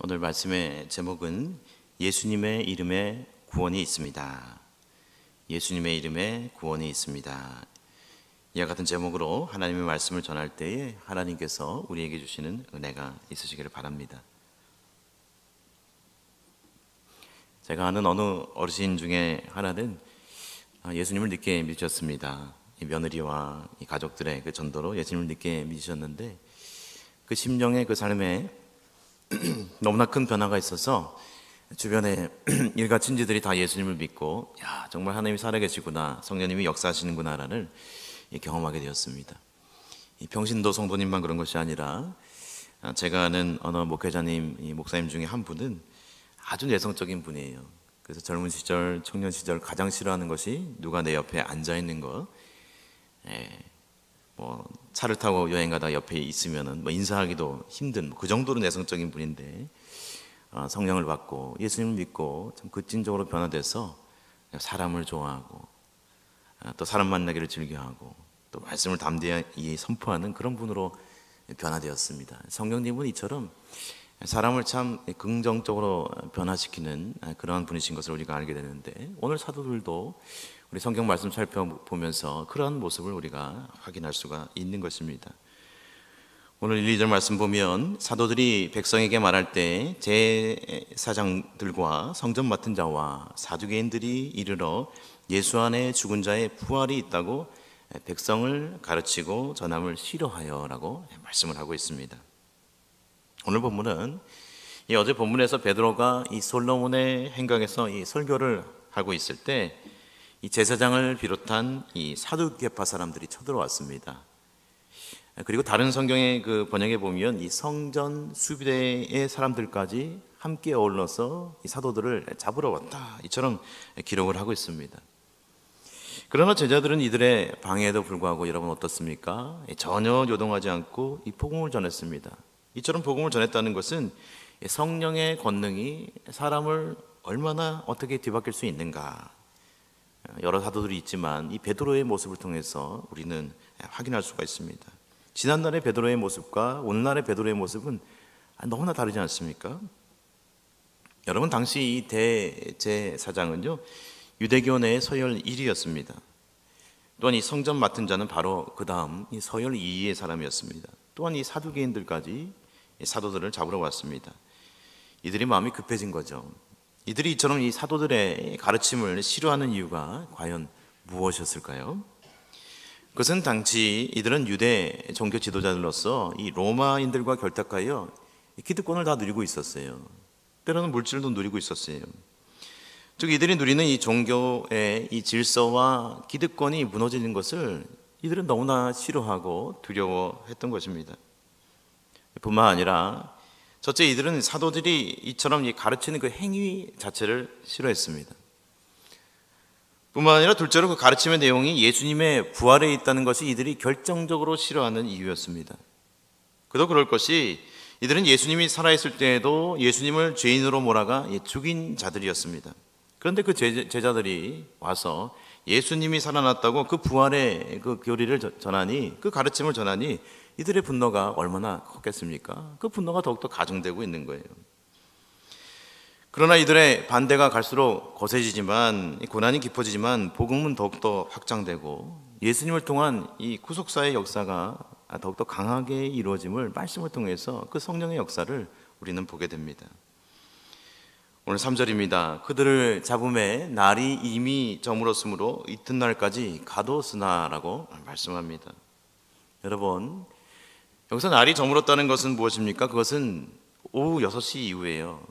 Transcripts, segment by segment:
오늘 말씀의 제목은 예수님의 이름에 구원이 있습니다. 예수님의 이름에 구원이 있습니다. 이와 같은 제목으로 하나님의 말씀을 전할 때에 하나님께서 우리에게 주시는 은혜가 있으시기를 바랍니다. 제가 아는 어느 어르신 중에 하나는 예수님을 늦게 믿으셨습니다. 이 며느리와 이 가족들의 그 전도로 예수님을 늦게 믿으셨는데 그 심령의 그 삶에 너무나 큰 변화가 있어서 주변에 일가 친지들이 다 예수님을 믿고 야 정말 하나님이 살아계시구나, 성령님이 역사하시는구나라는 경험하게 되었습니다. 이 평신도 성도님만 그런 것이 아니라 제가 아는 어느 목회자님, 이 목사님 중에 한 분은 아주 내성적인 분이에요. 그래서 젊은 시절, 청년 시절 가장 싫어하는 것이 누가 내 옆에 앉아 있는 거. 차를 타고 여행 가다 옆에 있으면은 인사하기도 힘든 그 정도로 내성적인 분인데 성령을 받고 예수님을 믿고 참 급진적으로 변화돼서 사람을 좋아하고 또 사람 만나기를 즐겨하고 또 말씀을 담대히 선포하는 그런 분으로 변화되었습니다. 성령님은 이처럼 사람을 참 긍정적으로 변화시키는 그러한 분이신 것을 우리가 알게 되는데, 오늘 사도들도 우리 성경 말씀 살펴보면서 그러한 모습을 우리가 확인할 수가 있는 것입니다. 오늘 1, 2절 말씀 보면 사도들이 백성에게 말할 때 제사장들과 성전 맡은 자와 사두개인들이 이르러 예수 안에 죽은 자의 부활이 있다고 백성을 가르치고 전함을 싫어하여 라고 말씀을 하고 있습니다. 오늘 본문은 어제 본문에서 베드로가 이 솔로몬의 행각에서 이 설교를 하고 있을 때 이 제사장을 비롯한 이 사두개파 사람들이 쳐들어왔습니다. 그리고 다른 성경의 그 번역에 보면 이 성전 수비대의 사람들까지 함께 어울러서 이 사도들을 잡으러 왔다, 이처럼 기록을 하고 있습니다. 그러나 제자들은 이들의 방해에도 불구하고 여러분 어떻습니까? 전혀 요동하지 않고 이 복음을 전했습니다. 이처럼 복음을 전했다는 것은 성령의 권능이 사람을 얼마나 어떻게 뒤바뀔 수 있는가, 여러 사도들이 있지만 이 베드로의 모습을 통해서 우리는 확인할 수가 있습니다. 지난날의 베드로의 모습과 오늘날의 베드로의 모습은 너무나 다르지 않습니까? 여러분, 당시 이 대제사장은요 유대교 내 서열 1위였습니다. 또한 이 성전 맡은 자는 바로 그 다음 이 서열 2위의 사람이었습니다. 또한 이 사두개인들까지 사도들을 잡으러 왔습니다. 이들이 마음이 급해진 거죠. 이들이 이처럼 이 사도들의 가르침을 싫어하는 이유가 과연 무엇이었을까요? 그것은 당시 이들은 유대 종교 지도자들로서 이 로마인들과 결탁하여 기득권을 다 누리고 있었어요. 때로는 물질도 누리고 있었어요. 즉 이들이 누리는 이 종교의 이 질서와 기득권이 무너지는 것을 이들은 너무나 싫어하고 두려워했던 것입니다. 뿐만 아니라 첫째, 이들은 사도들이 이처럼 가르치는 그 행위 자체를 싫어했습니다. 뿐만 아니라 둘째로 그 가르침의 내용이 예수님의 부활에 있다는 것이 이들이 결정적으로 싫어하는 이유였습니다. 그도 그럴 것이 이들은 예수님이 살아있을 때에도 예수님을 죄인으로 몰아가 죽인 자들이었습니다. 그런데 그 제자들이 와서 예수님이 살아났다고 그 부활의 그 교리를 전하니, 그 가르침을 전하니 이들의 분노가 얼마나 컸겠습니까? 그 분노가 더욱더 가중되고 있는 거예요. 그러나 이들의 반대가 갈수록 거세지지만, 고난이 깊어지지만 복음은 더욱더 확장되고 예수님을 통한 이 구속사의 역사가 더욱더 강하게 이루어짐을 말씀을 통해서 그 성령의 역사를 우리는 보게 됩니다. 오늘 3절입니다. 그들을 잡음에 날이 이미 저물었으므로 이튿날까지 가뒀으나라고 말씀합니다. 여러분, 여기서 날이 저물었다는 것은 무엇입니까? 그것은 오후 6시 이후예요.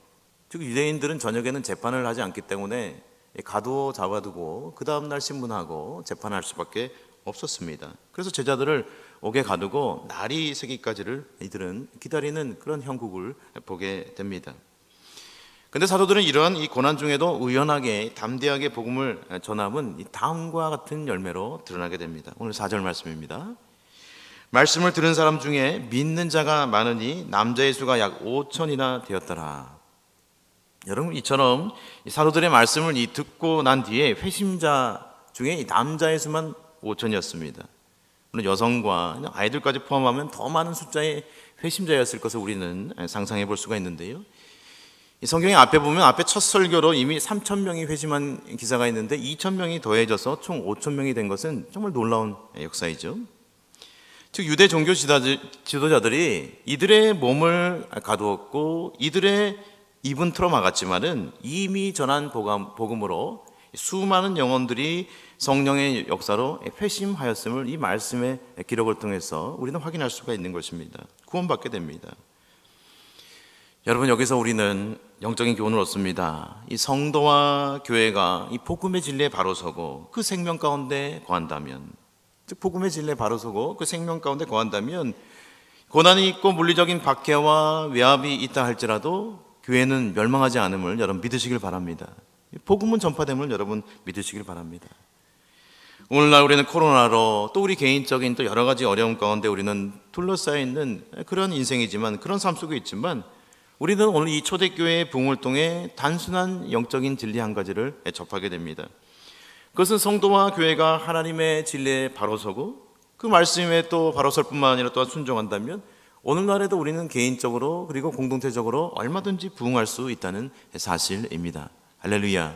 즉 유대인들은 저녁에는 재판을 하지 않기 때문에 가두어 잡아두고 그 다음날 신문하고 재판할 수밖에 없었습니다. 그래서 제자들을 옥에 가두고 날이 새기까지를 이들은 기다리는 그런 형국을 보게 됩니다. 그런데 사도들은 이러한 이 고난 중에도 의연하게 담대하게 복음을 전함은 다음과 같은 열매로 드러나게 됩니다. 오늘 4절 말씀입니다. 말씀을 들은 사람 중에 믿는 자가 많으니 남자의 수가 약 5천이나 되었더라. 여러분, 이처럼 사도들의 말씀을 듣고 난 뒤에 회심자 중에 남자의 수만 5천이었습니다. 물론 여성과 아이들까지 포함하면 더 많은 숫자의 회심자였을 것을 우리는 상상해 볼 수가 있는데요. 이 성경의 앞에 보면 앞에 첫 설교로 이미 3,000명이 회심한 기사가 있는데 2,000명이 더해져서 총 5,000명이 된 것은 정말 놀라운 역사이죠. 즉 유대 종교 지도자들이 이들의 몸을 가두었고 이들의 입은 틀어막았지만은 이미 전한 복음으로 수많은 영혼들이 성령의 역사로 회심하였음을 이 말씀의 기록을 통해서 우리는 확인할 수가 있는 것입니다. 구원받게 됩니다. 여러분, 여기서 우리는 영적인 교훈을 얻습니다. 이 성도와 교회가 이 복음의 진리에 바로 서고 그 생명 가운데 거한다면, 즉 복음의 진리에 바로 서고 그 생명 가운데 거한다면 고난이 있고 물리적인 박해와 외압이 있다 할지라도 교회는 멸망하지 않음을 여러분 믿으시길 바랍니다. 복음은 전파됨을 여러분 믿으시길 바랍니다. 오늘날 우리는 코로나로 또 우리 개인적인 또 여러 가지 어려움 가운데 우리는 둘러싸여 있는 그런 인생이지만, 그런 삶 속에 있지만, 우리는 오늘 이 초대교회의 부흥을 통해 단순한 영적인 진리 한 가지를 접하게 됩니다. 그것은 성도와 교회가 하나님의 진리에 바로 서고 그 말씀에 또 바로 설 뿐만 아니라 또한 순종한다면 오늘날에도 우리는 개인적으로 그리고 공동체적으로 얼마든지 부흥할 수 있다는 사실입니다. 할렐루야.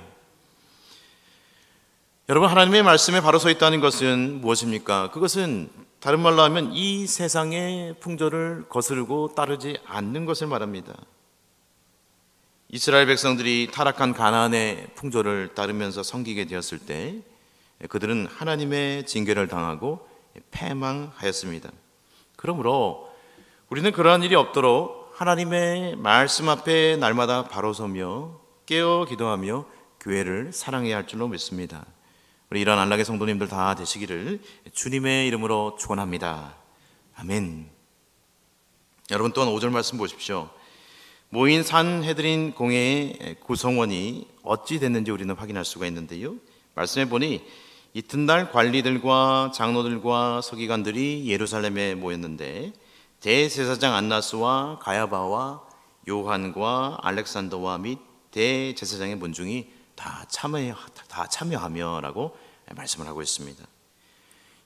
여러분, 하나님의 말씀에 바로 서 있다는 것은 무엇입니까? 그것은 다른 말로 하면 이 세상의 풍조를 거스르고 따르지 않는 것을 말합니다. 이스라엘 백성들이 타락한 가나안의 풍조를 따르면서 섬기게 되었을 때 그들은 하나님의 징계를 당하고 패망하였습니다. 그러므로 우리는 그러한 일이 없도록 하나님의 말씀 앞에 날마다 바로 서며 깨어 기도하며 교회를 사랑해야 할 줄로 믿습니다. 우리 이러한 안락의 성도님들 다 되시기를 주님의 이름으로 축원합니다. 아멘. 여러분, 또한 5절 말씀 보십시오. 모인 산헤드린 공회의 구성원이 어찌 됐는지 우리는 확인할 수가 있는데요, 말씀해 보니 이튿날 관리들과 장로들과 서기관들이 예루살렘에 모였는데 대제사장 안나스와 가야바와 요한과 알렉산더와 및 대제사장의 문중이 다 참여하며라고 말씀을 하고 있습니다.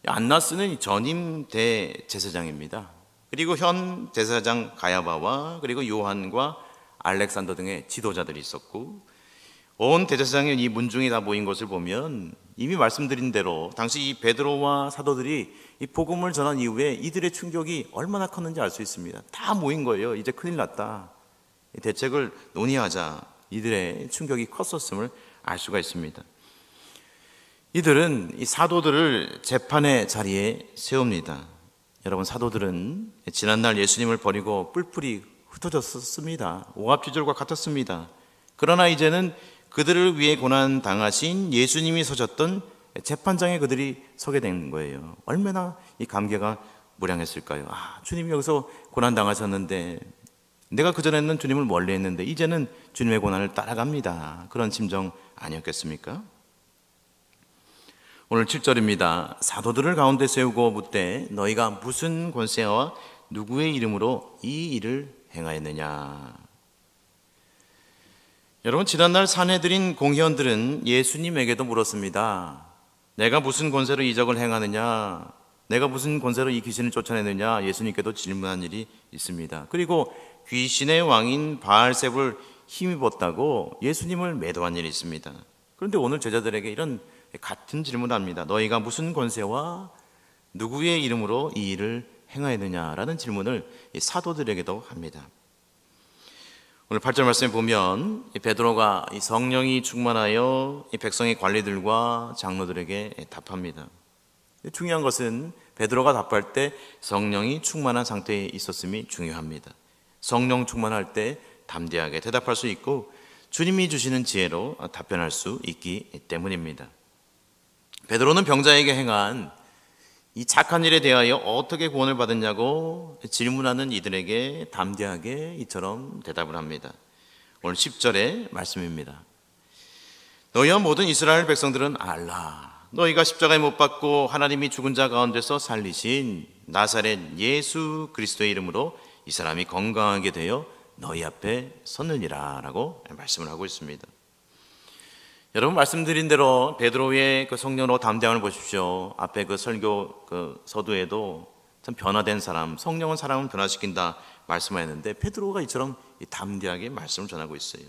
안나스는 전임 대제사장입니다. 그리고 현 대제사장 가야바와 그리고 요한과 알렉산더 등의 지도자들이 있었고, 온 대제사장의 이 문중이 다 모인 것을 보면 이미 말씀드린 대로 당시 이 베드로와 사도들이 이 복음을 전한 이후에 이들의 충격이 얼마나 컸는지 알 수 있습니다. 다 모인 거예요. 이제 큰일 났다, 대책을 논의하자. 이들의 충격이 컸었음을 알 수가 있습니다. 이들은 이 사도들을 재판의 자리에 세웁니다. 여러분, 사도들은 지난날 예수님을 버리고 뿔뿔이 흩어졌습니다. 오합지졸과 같았습니다. 그러나 이제는 그들을 위해 고난 당하신 예수님이 서셨던 재판장에 그들이 서게 된 거예요. 얼마나 이 감개가 무량했을까요? 주님이 여기서 고난 당하셨는데 내가 그전에는 주님을 멀리 했는데 이제는 주님의 고난을 따라갑니다. 그런 심정 아니었겠습니까? 오늘 7절입니다. 사도들을 가운데 세우고 묻되 너희가 무슨 권세와 누구의 이름으로 이 일을 행하였느냐. 여러분, 지난날 산헤드린 공회원들은 예수님에게도 물었습니다. 내가 무슨 권세로 이적을 행하느냐, 내가 무슨 권세로 이 귀신을 쫓아내느냐, 예수님께도 질문한 일이 있습니다. 그리고 귀신의 왕인 바알세불을 힘입었다고 예수님을 매도한 일이 있습니다. 그런데 오늘 제자들에게 이런 같은 질문을 합니다. 너희가 무슨 권세와 누구의 이름으로 이 일을 행하였느냐라는 질문을 사도들에게도 합니다. 오늘 8절 말씀에 보면 베드로가 성령이 충만하여 백성의 관리들과 장로들에게 답합니다. 중요한 것은 베드로가 답할 때 성령이 충만한 상태에 있었음이 중요합니다. 성령 충만할 때 담대하게 대답할 수 있고 주님이 주시는 지혜로 답변할 수 있기 때문입니다. 베드로는 병자에게 행한 이 착한 일에 대하여 어떻게 구원을 받았냐고 질문하는 이들에게 담대하게 이처럼 대답을 합니다. 오늘 10절의 말씀입니다. 너희와 모든 이스라엘 백성들은 알라. 너희가 십자가에 못 박고 하나님이 죽은 자 가운데서 살리신 나사렛 예수 그리스도의 이름으로 이 사람이 건강하게 되어 너희 앞에 섰느니라 라고 말씀을 하고 있습니다. 여러분, 말씀드린 대로 베드로의 그 성령으로 담대함을 보십시오. 앞에 그 설교 그 서두에도 참 변화된 사람, 성령은 사람을 변화시킨다 말씀하였는데 베드로가 이처럼 담대하게 말씀을 전하고 있어요.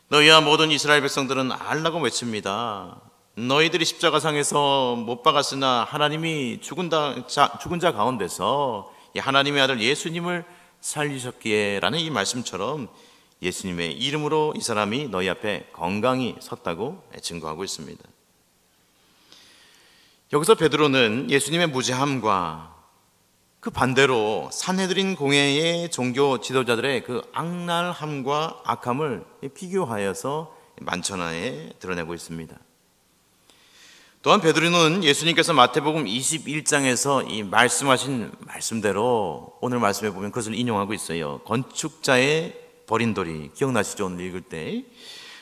너희와 모든 이스라엘 백성들은 알라고 외칩니다. 너희들이 십자가상에서 못 박았으나 하나님이 죽은 자 가운데서 하나님의 아들 예수님을 살리셨기에 라는 이 말씀처럼 예수님의 이름으로 이 사람이 너희 앞에 건강히 섰다고 증거하고 있습니다. 여기서 베드로는 예수님의 무죄함과 그 반대로 산헤드린 공회의 종교 지도자들의 그 악랄함과 악함을 비교하여서 만천하에 드러내고 있습니다. 또한 베드로는 예수님께서 마태복음 21장에서 이 말씀하신 말씀대로 오늘 말씀에 보면 그것을 인용하고 있어요. 건축자의 버린 돌이, 기억나시죠? 오늘 읽을 때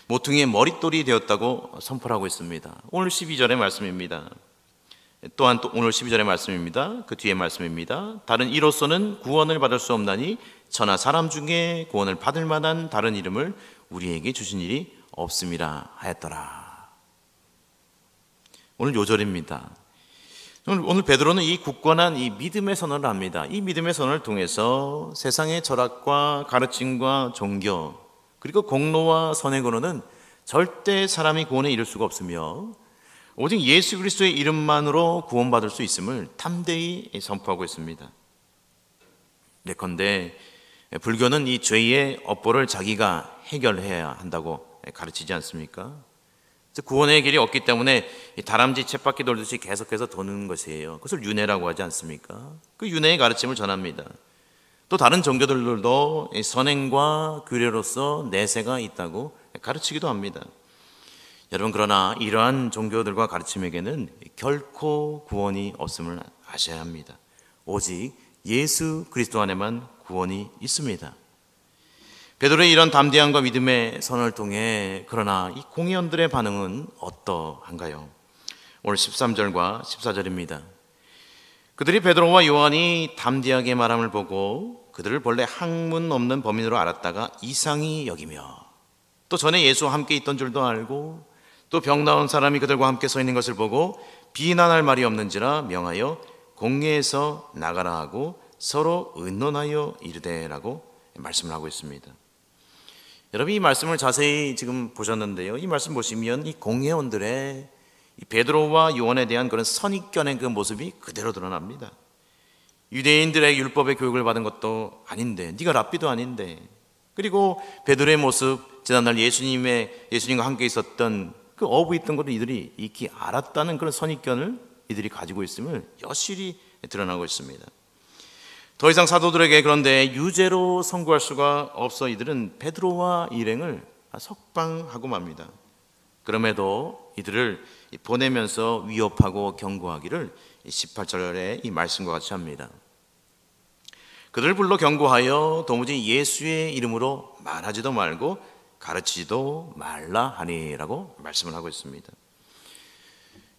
모퉁이의 머릿돌이 되었다고 선포를 하고 있습니다. 오늘 12절의 말씀입니다. 또한 또 오늘 12절의 말씀입니다. 그 뒤에 말씀입니다. 다른 이로서는 구원을 받을 수 없나니 천하 사람 중에 구원을 받을 만한 다른 이름을 우리에게 주신 일이 없음이라 하였더라. 오늘 요절입니다. 오늘 베드로는 이 굳건한 이 믿음의 선언을 합니다. 이 믿음의 선언을 통해서 세상의 철학과 가르침과 종교 그리고 공로와 선의 근원은 절대 사람이 구원에 이를 수가 없으며 오직 예수 그리스도의 이름만으로 구원받을 수 있음을 담대히 선포하고 있습니다. 예컨대 불교는 이 죄의 업보를 자기가 해결해야 한다고 가르치지 않습니까? 구원의 길이 없기 때문에 다람쥐 쳇바퀴 돌듯이 계속해서 도는 것이에요. 그것을 윤회라고 하지 않습니까? 그 윤회의 가르침을 전합니다. 또 다른 종교들도 선행과 규례로서 내세가 있다고 가르치기도 합니다. 여러분, 그러나 이러한 종교들과 가르침에게는 결코 구원이 없음을 아셔야 합니다. 오직 예수 그리스도 안에만 구원이 있습니다. 베드로의 이런 담대함과 믿음의 선을 통해 그러나 이 공의원들의 반응은 어떠한가요? 오늘 13절과 14절입니다. 그들이 베드로와 요한이 담대하게 말함을 보고 그들을 본래 학문 없는 범인으로 알았다가 이상히 여기며 또 전에 예수와 함께 있던 줄도 알고 또 병 나은 사람이 그들과 함께 서 있는 것을 보고 비난할 말이 없는지라 명하여 공회에서 나가라 하고 서로 의논하여 이르되라고 말씀을 하고 있습니다. 여러분, 이 말씀을 자세히 지금 보셨는데요. 이 말씀 보시면 이 공회원들의 이 베드로와 요한에 대한 그런 선입견의 그 모습이 그대로 드러납니다. 유대인들의 율법의 교육을 받은 것도 아닌데, 네가 랍비도 아닌데, 그리고 베드로의 모습, 지난날 예수님과 함께 있었던 그 어부 있던 것도 이들이 익히 알았다는 그런 선입견을 이들이 가지고 있음을 여실히 드러나고 있습니다. 더 이상 사도들에게 그런데 유죄로 선고할 수가 없어 이들은 베드로와 일행을 석방하고 맙니다. 그럼에도 이들을 보내면서 위협하고 경고하기를 18절에 이 말씀과 같이 합니다. 그들을 불러 경고하여 도무지 예수의 이름으로 말하지도 말고 가르치지도 말라 하니라고 말씀을 하고 있습니다.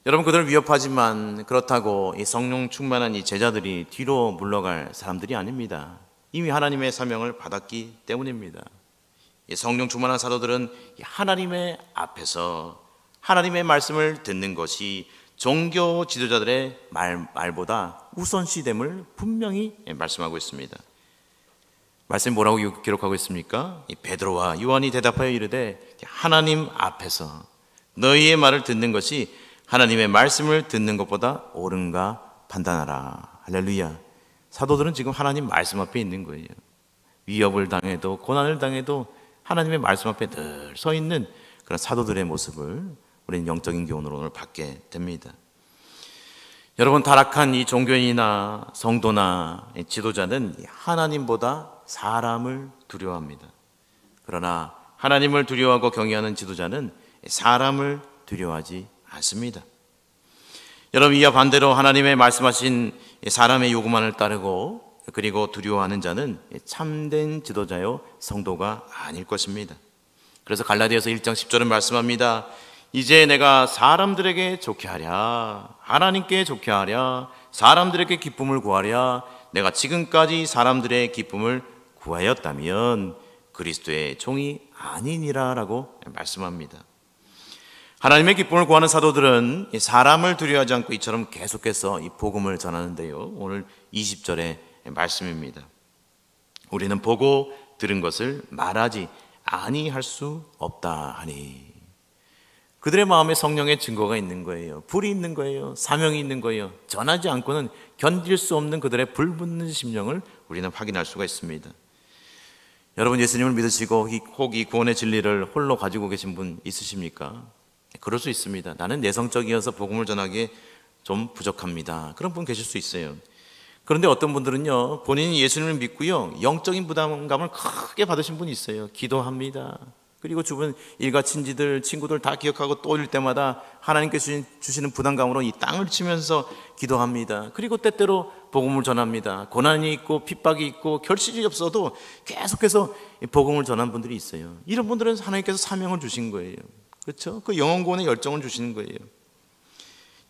여러분, 그들을 위협하지만 그렇다고 이 성령 충만한 이 제자들이 뒤로 물러갈 사람들이 아닙니다. 이미 하나님의 사명을 받았기 때문입니다. 이 성령 충만한 사도들은 하나님의 앞에서 하나님의 말씀을 듣는 것이 종교 지도자들의 말보다 우선시됨을 분명히 말씀하고 있습니다. 말씀이 뭐라고 기록하고 있습니까? 이 베드로와 요한이 대답하여 이르되 하나님 앞에서 너희의 말을 듣는 것이 하나님의 말씀을 듣는 것보다 옳은가 판단하라. 할렐루야. 사도들은 지금 하나님 말씀 앞에 있는 거예요. 위협을 당해도 고난을 당해도 하나님의 말씀 앞에 늘 서 있는 그런 사도들의 모습을 우리는 영적인 교훈으로 오늘 받게 됩니다. 여러분, 타락한 이 종교인이나 성도나 지도자는 하나님보다 사람을 두려워합니다. 그러나 하나님을 두려워하고 경외하는 지도자는 사람을 두려워하지 않습니다. 여러분, 이와 반대로 하나님의 말씀하신 사람의 요구만을 따르고 그리고 두려워하는 자는 참된 지도자요 성도가 아닐 것입니다. 그래서 갈라디아서 1장 10절은 말씀합니다. 이제 내가 사람들에게 좋게 하랴, 하나님께 좋게 하랴, 사람들에게 기쁨을 구하랴, 내가 지금까지 사람들의 기쁨을 구하였다면 그리스도의 종이 아니니라 라고 말씀합니다. 하나님의 기쁨을 구하는 사도들은 사람을 두려워하지 않고 이처럼 계속해서 이 복음을 전하는데요. 오늘 20절의 말씀입니다. 우리는 보고 들은 것을 말하지 아니할 수 없다 하니. 그들의 마음에 성령의 증거가 있는 거예요. 불이 있는 거예요. 사명이 있는 거예요. 전하지 않고는 견딜 수 없는 그들의 불붙는 심령을 우리는 확인할 수가 있습니다. 여러분, 예수님을 믿으시고 혹 이 구원의 진리를 홀로 가지고 계신 분 있으십니까? 그럴 수 있습니다. 나는 내성적이어서 복음을 전하기에 좀 부족합니다. 그런 분 계실 수 있어요. 그런데 어떤 분들은요, 본인이 예수님을 믿고요, 영적인 부담감을 크게 받으신 분이 있어요. 기도합니다. 그리고 주변 일가 친지들, 친구들 다 기억하고 또 올 때마다 하나님께서 주시는 부담감으로 이 땅을 치면서 기도합니다. 그리고 때때로 복음을 전합니다. 고난이 있고 핍박이 있고 결실이 없어도 계속해서 복음을 전한 분들이 있어요. 이런 분들은 하나님께서 사명을 주신 거예요. 그렇죠? 그 영혼 구원의 열정을 주시는 거예요.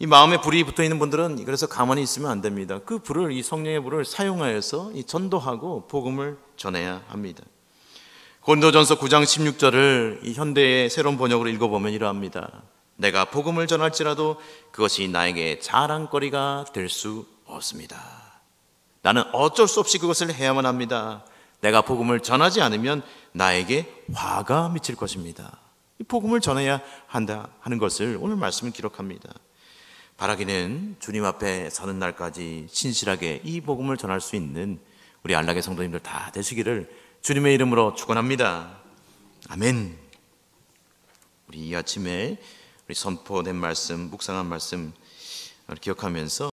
이 마음에 불이 붙어 있는 분들은 그래서 가만히 있으면 안 됩니다. 그 불을, 이 성령의 불을 사용하여서 전도하고 복음을 전해야 합니다. 고린도전서 9장 16절을 이 현대의 새로운 번역으로 읽어보면 이러합니다. 내가 복음을 전할지라도 그것이 나에게 자랑거리가 될 수 없습니다. 나는 어쩔 수 없이 그것을 해야만 합니다. 내가 복음을 전하지 않으면 나에게 화가 미칠 것입니다. 이 복음을 전해야 한다 하는 것을 오늘 말씀은 기록합니다. 바라기는 주님 앞에 서는 날까지 신실하게 이 복음을 전할 수 있는 우리 안락의 성도님들 다 되시기를 주님의 이름으로 축원합니다. 아멘. 우리 이 아침에 우리 선포된 말씀, 묵상한 말씀 기억하면서